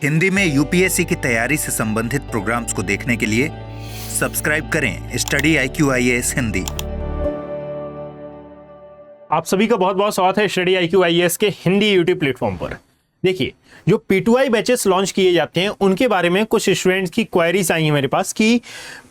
हिंदी में यूपीएससी की तैयारी से संबंधित प्रोग्राम्स को देखने के लिए सब्सक्राइब करें स्टडी IQ-IAS हिंदी। आप सभी का बहुत बहुत स्वागत है स्टडी IQ-IAS के हिंदी यूट्यूब प्लेटफॉर्म पर। देखिए, जो P2I बैचेस लॉन्च किए जाते हैं उनके बारे में कुछ स्टूडेंट्स की क्वेरीज आई हैं मेरे पास कि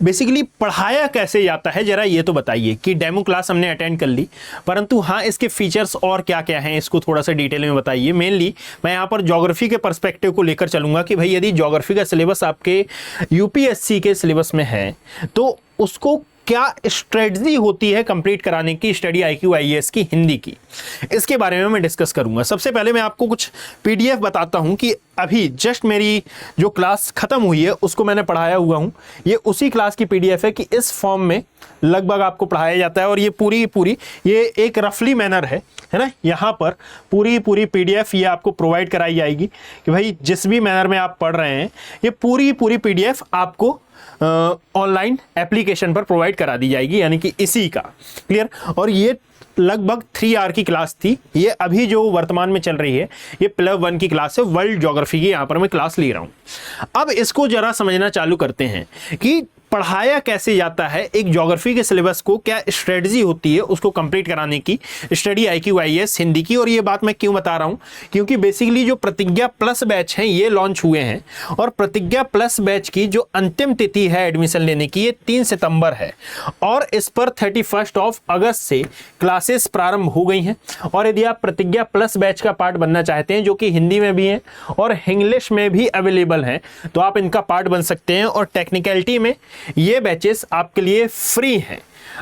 बेसिकली पढ़ाया कैसे जाता है, जरा ये तो बताइए। कि डेमो क्लास हमने अटेंड कर ली, परंतु हाँ इसके फीचर्स और क्या क्या हैं इसको थोड़ा सा डिटेल में बताइए। मेनली मैं यहाँ पर ज्योग्राफी के पर्सपेक्टिव को लेकर चलूंगा कि भाई यदि ज्योग्राफी का सिलेबस आपके यूपीएससी के सिलेबस में है तो उसको क्या स्ट्रेटजी होती है कंप्लीट कराने की स्टडी IQ-IAS की हिंदी की, इसके बारे में मैं डिस्कस करूंगा। सबसे पहले मैं आपको कुछ PDF बताता हूं कि अभी जस्ट मेरी जो क्लास खत्म हुई है उसको मैंने पढ़ाया हुआ हूं। ये उसी क्लास की PDF है कि इस फॉर्म में लगभग आपको पढ़ाया जाता है और ये पूरी ये एक रफली मैनर है ना। यहाँ पर पूरी PDF ये आपको प्रोवाइड कराई जाएगी कि भाई जिस भी मैनर में आप पढ़ रहे हैं ये पूरी PDF आपको ऑनलाइन एप्लीकेशन पर प्रोवाइड करा दी जाएगी, यानी कि इसी का क्लियर। और ये लगभग 3 आवर की क्लास थी। ये अभी जो वर्तमान में चल रही है ये +1 की क्लास है, वर्ल्ड ज्योग्राफी की यहाँ पर मैं क्लास ले रहा हूँ। अब इसको जरा समझना चालू करते हैं कि पढ़ाया कैसे जाता है एक ज्योग्राफी के सिलेबस को, क्या स्ट्रेटजी होती है उसको कंप्लीट कराने की स्टडी IQ-IAS हिंदी की। और ये बात मैं क्यों बता रहा हूँ, क्योंकि बेसिकली जो प्रतिज्ञा प्लस बैच हैं ये लॉन्च हुए हैं और प्रतिज्ञा प्लस बैच की जो अंतिम तिथि है एडमिशन लेने की ये 3 सितंबर है और इस पर 31 अगस्त से क्लासेस प्रारंभ हो गई हैं। और यदि आप प्रतिज्ञा प्लस बैच का पार्ट बनना चाहते हैं जो कि हिंदी में भी है और इंग्लिश में भी अवेलेबल हैं तो आप इनका पार्ट बन सकते हैं। और टेक्निकलिटी में ये बैचेस आपके लिए फ्री हैं।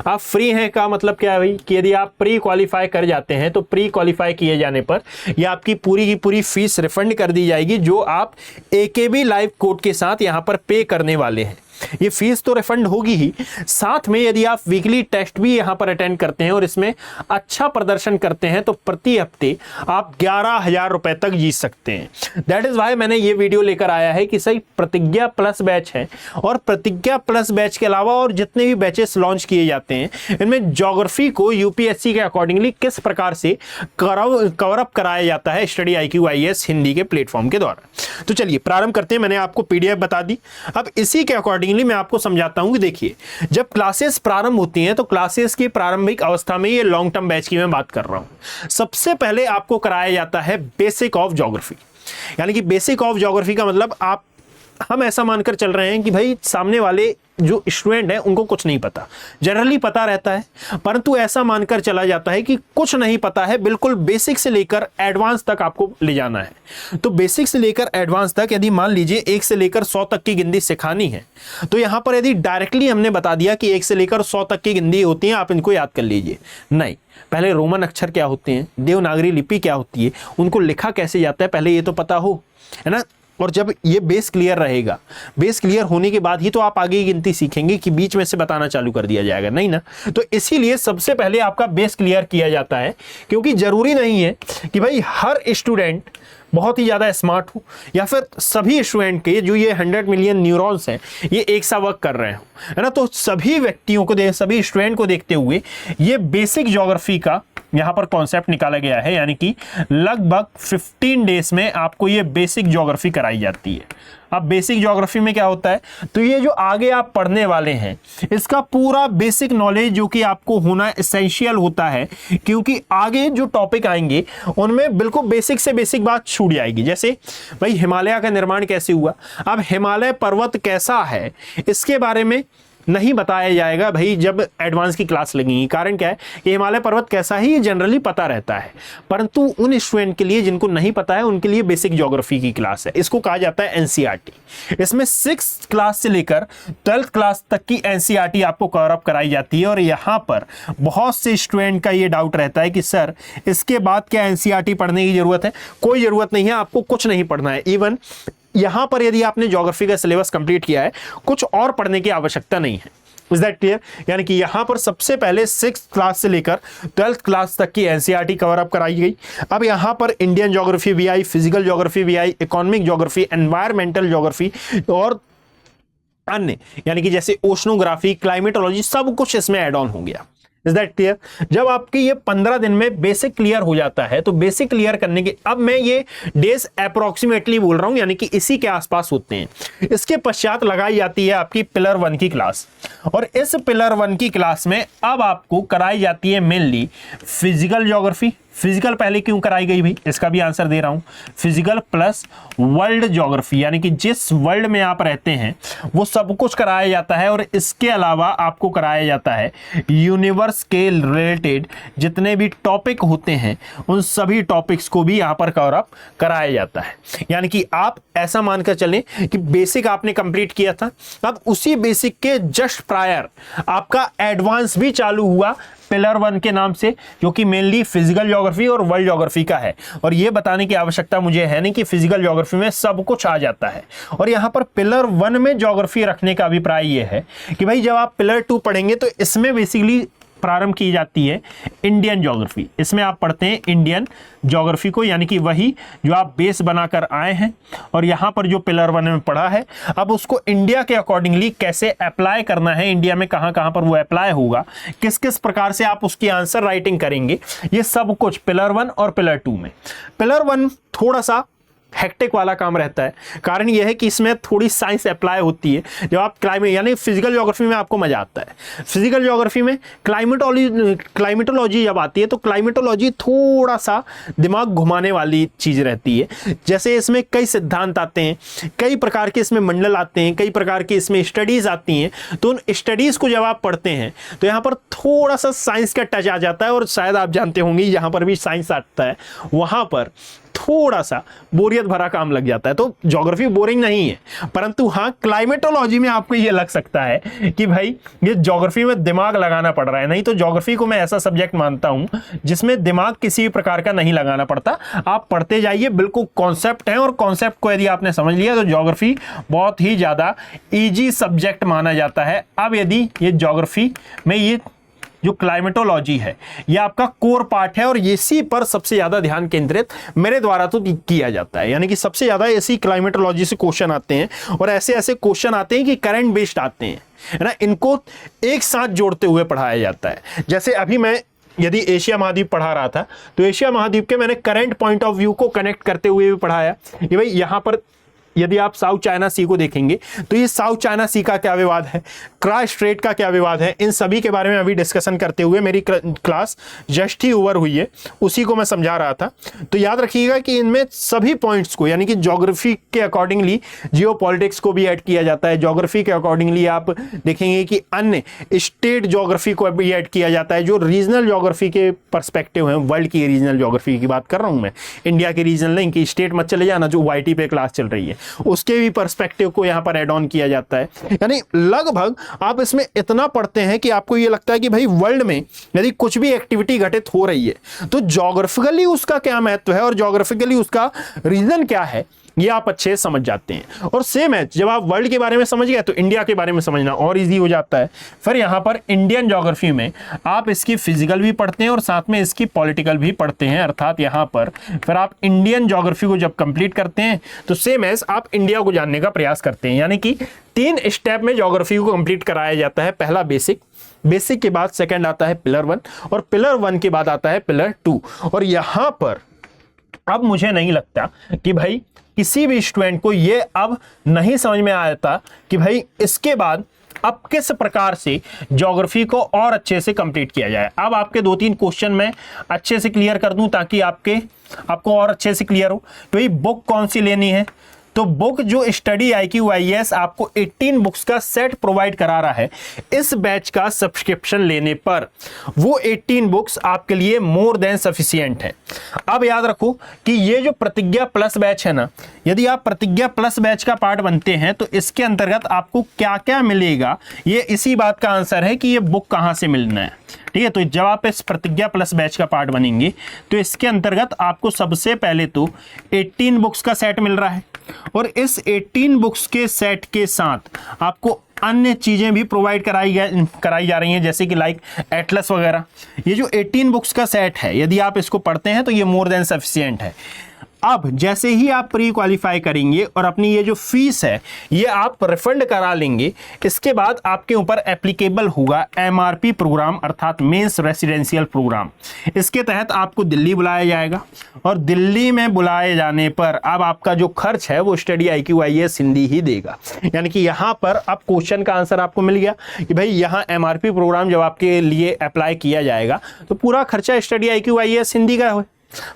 आप फ्री हैं का मतलब क्या है भाई, कि यदि आप प्री क्वालिफाई कर जाते हैं तो प्री क्वालिफाई किए जाने पर ये आपकी पूरी की पूरी फीस रिफंड कर दी जाएगी जो आप AKB लाइव कोड के साथ यहाँ पर पे करने वाले हैं। ये फीस तो रिफंड होगी ही, साथ में यदि आप वीकली टेस्ट भी यहाँ पर अटेंड करते हैं और इसमें अच्छा प्रदर्शन करते हैं तो प्रति हफ्ते आप 11,000 रुपए तक जीत सकते हैं। दैट इज वाई मैंने ये वीडियो लेकर आया है कि सही प्रतिज्ञा प्लस बैच है और प्रतिज्ञा प्लस बैच के अलावा और जितने भी बैचेस लॉन्च किए जाते हैं इनमें ज्योग्राफी को यूपीएससी के अकॉर्डिंगली किस प्रकार से कवर अप कराया जाता है स्टडी IQ-IAS हिंदी के प्लेटफॉर्म के द्वारा। तो चलिए प्रारंभ करते हैं। मैंने आपको PDF बता दी, अब इसी के अकॉर्डिंग मैं आपको समझाता हूं कि देखिए जब क्लासेस प्रारंभ होती हैं तो क्लासेस की प्रारंभिक अवस्था में ये लॉन्ग टर्म बैच की मैं बात कर रहा हूं। सबसे पहले आपको कराया जाता है बेसिक ऑफ ज्योग्राफी, यानी कि बेसिक ऑफ ज्योग्राफी का मतलब हम ऐसा मानकर चल रहे हैं कि भाई सामने वाले जो स्टूडेंट है उनको कुछ नहीं पता, जनरली पता रहता है, परंतु ऐसा मानकर चला जाता है कि कुछ नहीं पता है, बिल्कुल बेसिक से लेकर एडवांस तक आपको ले जाना है। तो बेसिक से लेकर एडवांस तक यदि मान लीजिए 1 से लेकर 100 तक की गिनती सिखानी है तो यहां पर यदि डायरेक्टली हमने बता दिया कि 1 से लेकर 100 तक की गिनती होती है आप इनको याद कर लीजिए, नहीं, पहले रोमन अक्षर क्या होते हैं, देवनागरी लिपि क्या होती है, उनको लिखा कैसे जाता है पहले ये तो पता हो, है ना। और जब ये बेस क्लियर रहेगा, बेस क्लियर होने के बाद ही तो आप आगे की गिनती सीखेंगे कि बीच में से बताना चालू कर दिया जाएगा, नहीं ना। तो इसीलिए सबसे पहले आपका बेस क्लियर किया जाता है, क्योंकि जरूरी नहीं है कि भाई हर स्टूडेंट बहुत ही ज़्यादा स्मार्ट हो या फिर सभी स्टूडेंट के जो ये 100 मिलियन न्यूरॉन्स हैं ये एक सा वर्क कर रहे हो, है ना। तो सभी व्यक्तियों को सभी स्टूडेंट को देखते हुए ये बेसिक ज्योग्राफी का यहाँ पर कॉन्सेप्ट निकाला गया है, यानी कि लगभग 15 डेज में आपको ये बेसिक ज्योग्राफी कराई जाती है। अब बेसिक ज्योग्राफी में क्या होता है, तो ये जो आगे आप पढ़ने वाले हैं इसका पूरा बेसिक नॉलेज जो कि आपको होना एसेंशियल होता है, क्योंकि आगे जो टॉपिक आएंगे उनमें बिल्कुल बेसिक से बेसिक बात छूट जाएगी। जैसे भाई हिमालय का निर्माण कैसे हुआ, अब हिमालय पर्वत कैसा है इसके बारे में नहीं बताया जाएगा भाई जब एडवांस की क्लास लगेगी। कारण क्या है कि हिमालय पर्वत कैसा ही जनरली पता रहता है, परंतु उन स्टूडेंट के लिए जिनको नहीं पता है उनके लिए बेसिक ज्योग्राफी की क्लास है। इसको कहा जाता है NCERT। इसमें 6th क्लास से लेकर 12th क्लास तक की NCERT आपको कवर अप कराई जाती है। और यहाँ पर बहुत से स्टूडेंट का ये डाउट रहता है कि सर इसके बाद क्या NCERT पढ़ने की जरूरत है। कोई जरूरत नहीं है, आपको कुछ नहीं पढ़ना है। इवन यहां पर यदि आपने ज्योग्राफी का सिलेबस कंप्लीट किया है कुछ और पढ़ने की आवश्यकता नहीं है। Is that clear? यानी कि यहां पर सबसे पहले 6th क्लास से लेकर 12th क्लास तक की NCERT कवर अप कराई गई। अब यहां पर इंडियन ज्योग्राफी भी आई, फिजिकल ज्योग्राफी भी आई, इकोनॉमिक ज्योग्राफी, एनवायरमेंटल ज्योग्राफी और अन्य, यानी कि जैसे ओशनोग्राफी, क्लाइमेटोलॉजी, सब कुछ इसमें ऐड ऑन हो गया। Is that clear? जब आपकी ये 15 दिन में बेसिक क्लियर हो जाता है तो बेसिक क्लियर करने के, अब मैं ये डेज अप्रोक्सीमेटली बोल रहा हूं, यानी कि इसी के आसपास होते हैं। इसके पश्चात लगाई जाती है आपकी पिलर 1 की क्लास, और इस पिलर 1 की क्लास में अब आपको कराई जाती है मेनली फिजिकल ज्योग्राफी। फिजिकल पहले क्यों कराई गई भाई, इसका भी आंसर दे रहा हूं। फिजिकल प्लस वर्ल्ड ज्योग्राफी, यानी कि जिस वर्ल्ड में आप रहते हैं वो सब कुछ कराया जाता है, और इसके अलावा आपको कराया जाता है यूनिवर्स के रिलेटेड जितने भी टॉपिक होते हैं उन सभी टॉपिक्स को भी यहां पर कवर अप कराया जाता है। यानी कि आप ऐसा मानकर चलें कि बेसिक आपने कंप्लीट किया था, अब उसी बेसिक के जस्ट प्रायर आपका एडवांस भी चालू हुआ पिलर 1 के नाम से, जो कि मेनली फिजिकल ज्योग्राफी और वर्ल्ड ज्योग्राफी का है। और ये बताने की आवश्यकता मुझे है नहीं कि फिजिकल ज्योग्राफी में सब कुछ आ जाता है। और यहाँ पर पिलर 1 में ज्योग्राफी रखने का अभिप्राय ये है कि भाई जब आप पिलर 2 पढ़ेंगे तो इसमें बेसिकली प्रारंभ की जाती है इंडियन ज्योग्राफी। इसमें आप पढ़ते हैं इंडियन ज्योग्राफी को, यानी कि वही जो आप बेस बनाकर आए हैं, और यहाँ पर जो पिलर 1 में पढ़ा है अब उसको इंडिया के अकॉर्डिंगली कैसे अप्लाई करना है, इंडिया में कहाँ कहाँ पर वो अप्लाई होगा, किस किस प्रकार से आप उसकी आंसर राइटिंग करेंगे, ये सब कुछ पिलर 1 और पिलर 2 में। पिलर 1 थोड़ा सा हेक्टिक वाला काम रहता है, कारण यह है कि इसमें थोड़ी साइंस अप्लाई होती है। जब आप क्लाइमेट यानी फिजिकल ज्योग्राफी में आपको मजा आता है, फिजिकल ज्योग्राफी में क्लाइमेटोलॉजी जब आती है तो क्लाइमेटोलॉजी थोड़ा सा दिमाग घुमाने वाली चीज रहती है। जैसे इसमें कई सिद्धांत आते हैं, कई प्रकार के इसमें मंडल आते हैं, कई प्रकार की इसमें स्टडीज आती हैं, तो उन स्टडीज को जब आप पढ़ते हैं तो यहाँ पर थोड़ा सा साइंस का टच आ जाता है। और शायद आप जानते होंगे यहाँ पर भी साइंस आता है, वहां पर थोड़ा सा बोरियत भरा काम लग जाता है। तो ज्योग्राफी बोरिंग नहीं है, परंतु हाँ क्लाइमेटोलॉजी में आपको ये लग सकता है कि भाई ये ज्योग्राफी में दिमाग लगाना पड़ रहा है। नहीं तो ज्योग्राफी को मैं ऐसा सब्जेक्ट मानता हूं जिसमें दिमाग किसी भी प्रकार का नहीं लगाना पड़ता। आप पढ़ते जाइए, बिल्कुल कॉन्सेप्ट है, और कॉन्सेप्ट को यदि आपने समझ लिया तो ज्योग्राफी बहुत ही ज्यादा इजी सब्जेक्ट माना जाता है। अब यदि ये ज्योग्राफी में ये जो क्लाइमेटोलॉजी है ये आपका कोर पार्ट है, और इसी पर सबसे ज्यादा ध्यान केंद्रित मेरे द्वारा तो किया जाता है। यानी कि सबसे ज्यादा ऐसी क्लाइमेटोलॉजी से क्वेश्चन आते हैं, और ऐसे ऐसे क्वेश्चन आते हैं कि करंट बेस्ड आते हैं, है ना। इनको एक साथ जोड़ते हुए पढ़ाया जाता है। जैसे अभी मैं यदि एशिया महाद्वीप पढ़ा रहा था तो एशिया महाद्वीप के मैंने करंट पॉइंट ऑफ व्यू को कनेक्ट करते हुए भी पढ़ाया कि भाई यहाँ पर यदि आप साउथ चाइना सी को देखेंगे तो ये साउथ चाइना सी का क्या विवाद है, क्रॉस स्ट्रेट का क्या विवाद है, इन सभी के बारे में अभी डिस्कशन करते हुए मेरी क्लास जस्ट ही ओवर हुई है, उसी को मैं समझा रहा था। तो याद रखिएगा कि इनमें सभी पॉइंट्स को, यानी कि ज्योग्राफी के अकॉर्डिंगली जियोपॉलिटिक्स को भी ऐड किया जाता है, ज्योग्राफी के अकॉर्डिंगली आप देखेंगे कि अन्य स्टेट ज्योग्राफी को भी ऐड किया जाता है। जो रीजनल ज्योग्राफी के पर्सपेक्टिव हैं, वर्ल्ड की रीजनल ज्योग्राफी की बात कर रहा हूं मैं, इंडिया की रीजनल नहीं कि स्टेट मत चले जाना, जो YT पे क्लास चल रही है, उसके भी पर्सपेक्टिव को यहां पर ऐड ऑन किया जाता है। यानी लगभग आप इसमें इतना पढ़ते हैं कि आपको यह लगता है कि भाई वर्ल्ड में यदि कुछ भी एक्टिविटी घटित हो रही है तो ज्योग्राफिकली उसका क्या महत्व है और ज्योग्राफिकली उसका रीजन क्या है, ये आप अच्छे से समझ जाते हैं। और सेम है, जब आप वर्ल्ड के बारे में समझ गए तो इंडिया के बारे में समझना और इजी हो जाता है। फिर यहाँ पर इंडियन ज्योग्राफी में आप इसकी फिजिकल भी पढ़ते हैं और साथ में इसकी पॉलिटिकल भी पढ़ते हैं, अर्थात यहाँ पर फिर आप इंडियन ज्योग्राफी को जब कंप्लीट करते हैं तो सेम एज आप इंडिया को जानने का प्रयास करते हैं। यानी कि 3 स्टेप में ज्योग्राफी को कंप्लीट कराया जाता है। पहला बेसिक, बेसिक के बाद सेकंड आता है पिलर 1, और पिलर 1 के बाद आता है पिलर 2। और यहाँ पर अब मुझे नहीं लगता कि भाई किसी भी स्टूडेंट को ये अब नहीं समझ में आता कि भाई इसके बाद अब किस प्रकार से ज्योग्राफी को और अच्छे से कंप्लीट किया जाए। अब आपके 2-3 क्वेश्चन मैं अच्छे से क्लियर कर दूं ताकि आपको और अच्छे से क्लियर हो। तो ये बुक कौन सी लेनी है, तो बुक जो स्टडी IQIS आपको 18 बुक्स का सेट प्रोवाइड करा रहा है इस बैच का सब्सक्रिप्शन लेने पर, वो 18 बुक्स आपके लिए मोर देन सफिशिएंट है। अब याद रखो कि ये जो प्रतिज्ञा प्लस बैच है ना, यदि आप प्रतिज्ञा प्लस बैच का पार्ट बनते हैं तो इसके अंतर्गत आपको क्या क्या मिलेगा, ये इसी बात का आंसर है कि ये बुक कहां से मिलना है। ठीक है, तो जब आप इस प्रतिज्ञा प्लस बैच का पार्ट बनेंगे तो इसके अंतर्गत आपको सबसे पहले तो 18 बुक्स का सेट मिल रहा है, और इस 18 बुक्स के सेट के साथ आपको अन्य चीजें भी प्रोवाइड कराई जा रही हैं, जैसे कि लाइक एटलस वगैरह। ये जो 18 बुक्स का सेट है, यदि आप इसको पढ़ते हैं तो ये मोर देन सफिशिएंट है। अब जैसे ही आप प्री क्वालिफाई करेंगे और अपनी ये जो फीस है ये आप रिफंड करा लेंगे, इसके बाद आपके ऊपर एप्लीकेबल होगा एमआरपी प्रोग्राम अर्थात मेंस रेसिडेंशियल प्रोग्राम। इसके तहत आपको दिल्ली बुलाया जाएगा और दिल्ली में बुलाए जाने पर अब आपका जो खर्च है वो स्टडी IQ IAS हिंदी ही देगा। यानी कि यहाँ पर अब क्वेश्चन का आंसर आपको मिल गया कि भाई यहाँ एमआरपी प्रोग्राम जब आपके लिए अप्लाई किया जाएगा तो पूरा खर्चा स्टडी IQ IAS हिंदी का है।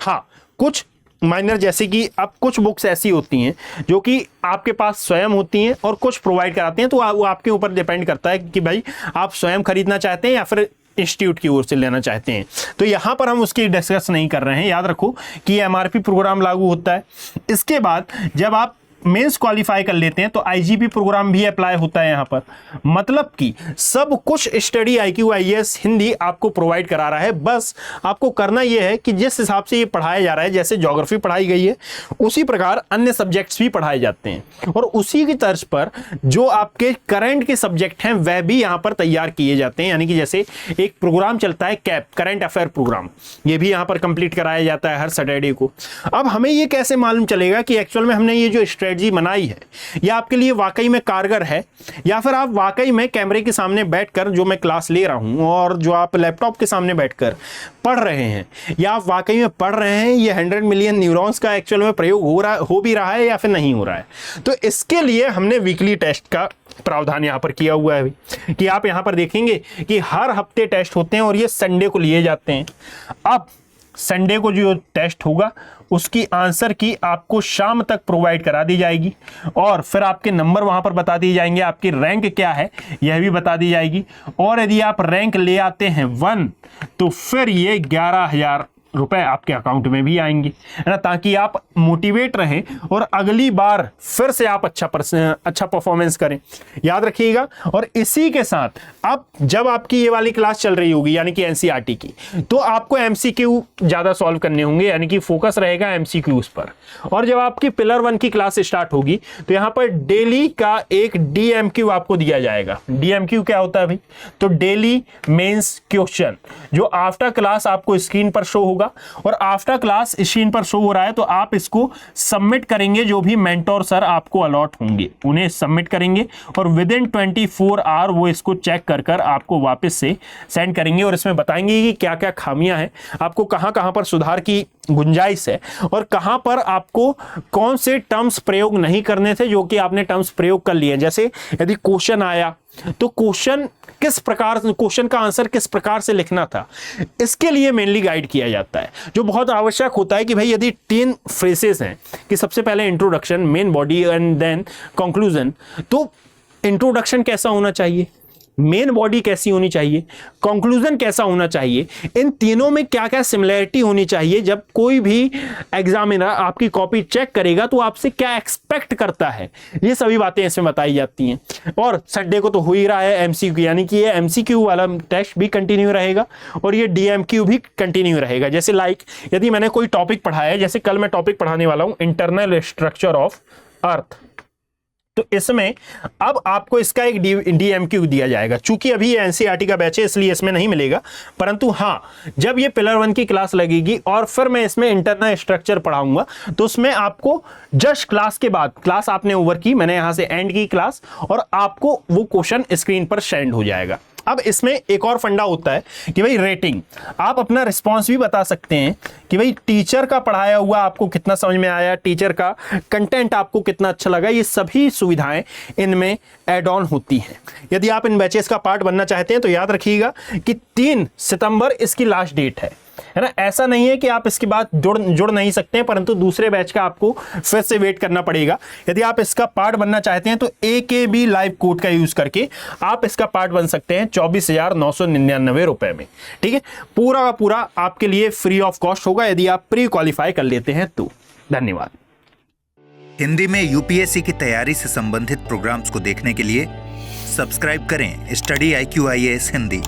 हाँ, कुछ माइनर जैसे कि अब कुछ बुक्स ऐसी होती हैं जो कि आपके पास स्वयं होती हैं और कुछ प्रोवाइड कराते हैं, तो वो आपके ऊपर डिपेंड करता है कि भाई आप स्वयं खरीदना चाहते हैं या फिर इंस्टीट्यूट की ओर से लेना चाहते हैं। तो यहाँ पर हम उसकी डिस्कस नहीं कर रहे हैं। याद रखो कि एमआरपी प्रोग्राम लागू होता है। इसके बाद जब आप मेंस क्वालिफाई कर लेते हैं तो IGP प्रोग्राम भी अप्लाई होता है यहाँ पर। मतलब कि सब कुछ स्टडी IQ IAS हिंदी आपको प्रोवाइड करा रहा है। बस आपको करना यह है कि जिस हिसाब से ये पढ़ाया जा रहा है, जैसे ज्योग्राफी पढ़ाई गई है उसी प्रकार अन्य सब्जेक्ट्स भी पढ़ाए जाते हैं और उसी की तर्ज पर जो आपके करंट के सब्जेक्ट हैं वह भी यहाँ पर तैयार किए जाते हैं। यानी कि जैसे एक प्रोग्राम चलता है कैप, करंट अफेयर प्रोग्राम, ये भी यहाँ पर कंप्लीट कराया जाता है हर सैटरडे को। अब हमें ये कैसे मालूम चलेगा कि एक्चुअल में हमने ये जो स्ट्रेटजी बनाई है या आपके लिए वाकई में कारगर है, या फिर आप वाकई में कैमरे के सामने बैठकर जो मैं क्लास ले रहा हूं और जो आप लैपटॉप के सामने बैठकर पढ़ रहे हैं, या आप वाकई में पढ़ रहे हैं, ये 100 मिलियन न्यूरॉन्स का एक्चुअल में प्रयोग हो भी रहा है या फिर नहीं हो रहा है। तो इसके लिए हमने वीकली टेस्ट का प्रावधान यहाँ पर किया हुआ है कि आप यहाँ पर देखेंगे कि हर हफ्ते टेस्ट होते हैं और ये संडे को लिए जाते हैं। अब संडे को जो टेस्ट होगा उसकी आंसर की आपको शाम तक प्रोवाइड करा दी जाएगी और फिर आपके नंबर वहां पर बता दिए जाएंगे, आपकी रैंक क्या है यह भी बता दी जाएगी। और यदि आप रैंक ले आते हैं 1 तो फिर ये 11,000 रुपए आपके अकाउंट में भी आएंगे, है ना, ताकि आप मोटिवेट रहें और अगली बार फिर से आप अच्छा परफॉर्मेंस करें। याद रखिएगा। और इसी के साथ अब जब आपकी ये वाली क्लास चल रही होगी यानी कि NCERT की, तो आपको MCQ ज्यादा सॉल्व करने होंगे, यानी कि फोकस रहेगा MCQs पर। और जब आपकी पिलर 1 की क्लास स्टार्ट होगी तो यहाँ पर डेली का एक DMQ आपको दिया जाएगा। DMQ क्या होता है भाई? तो डेली मेंस क्वेश्चन, जो आफ्टर क्लास आपको स्क्रीन पर शो होगा और आफ्टर क्लास स्क्रीन पर शो हो रहा है तो आप इसको सबमिट करेंगे। जो भी मेंटोर सर आपको अलॉट होंगे उन्हें सबमिट करेंगे और विद इन 24 आवर वो इसको चेक कर आपको वापस से सेंड करेंगे और इसमें बताएंगे कि क्या क्या खामियां हैं, आपको कहां पर सुधार की गुंजाइश है और कहां पर आपको कौन से टर्म्स प्रयोग नहीं करने थे जो कि आपने टर्म्स प्रयोग कर लिए। जैसे यदि क्वेश्चन आया तो क्वेश्चन का आंसर किस प्रकार से लिखना था, इसके लिए मेनली गाइड किया जाता है, जो बहुत आवश्यक होता है कि भाई यदि 3 फ्रेजेस हैं कि सबसे पहले introduction, main body and then conclusion, तो इंट्रोडक्शन कैसा होना चाहिए, मेन बॉडी कैसी होनी चाहिए, कंक्लूजन कैसा होना चाहिए, इन तीनों में क्या क्या सिमिलरिटी होनी चाहिए। जब कोई भी एग्जामिनर आपकी कॉपी चेक करेगा तो आपसे क्या एक्सपेक्ट करता है, ये सभी बातें इसमें बताई जाती हैं। और संडे को तो हो ही रहा है MCQ, यानी कि ये MCQ वाला टेस्ट भी कंटिन्यू रहेगा और ये DMQ भी कंटिन्यू रहेगा। जैसे यदि मैंने कोई टॉपिक पढ़ाया है, जैसे कल मैं टॉपिक पढ़ाने वाला हूं इंटरनल स्ट्रक्चर ऑफ अर्थ, तो इसमें अब आपको इसका एक DMQ दिया जाएगा। चूंकि अभी ये NCERT का बैच है इसलिए इसमें नहीं मिलेगा, परंतु हाँ जब ये पिलर 1 की क्लास लगेगी और फिर मैं इसमें इंटरनल स्ट्रक्चर पढ़ाऊंगा तो उसमें आपको जस्ट क्लास के बाद, क्लास आपने ओवर की, मैंने यहां से एंड की क्लास और आपको वो क्वेश्चन स्क्रीन पर सेंड हो जाएगा। अब इसमें एक और फंडा होता है कि भाई रेटिंग, आप अपना रिस्पांस भी बता सकते हैं कि भाई टीचर का पढ़ाया हुआ आपको कितना समझ में आया, टीचर का कंटेंट आपको कितना अच्छा लगा, ये सभी सुविधाएं इनमें ऐड ऑन होती हैं। यदि आप इन बैचेस का पार्ट बनना चाहते हैं तो याद रखिएगा कि 3 सितंबर इसकी लास्ट डेट है ना। ऐसा नहीं है कि आप इसके बाद जुड़ नहीं सकते हैं, परंतु दूसरे बैच का आपको फिर से वेट करना पड़ेगा। यदि आप इसका पार्ट बनना चाहते हैं तो AKB लाइव कोड का यूज करके आप इसका पार्ट बन सकते हैं 24,999 रुपए में। ठीक है, पूरा का पूरा आपके लिए फ्री ऑफ कॉस्ट होगा यदि आप प्री क्वालिफाई कर लेते हैं तो। धन्यवाद। हिंदी में UPSC की तैयारी से संबंधित प्रोग्राम्स को देखने के लिए सब्सक्राइब करें स्टडी IQ IAS हिंदी।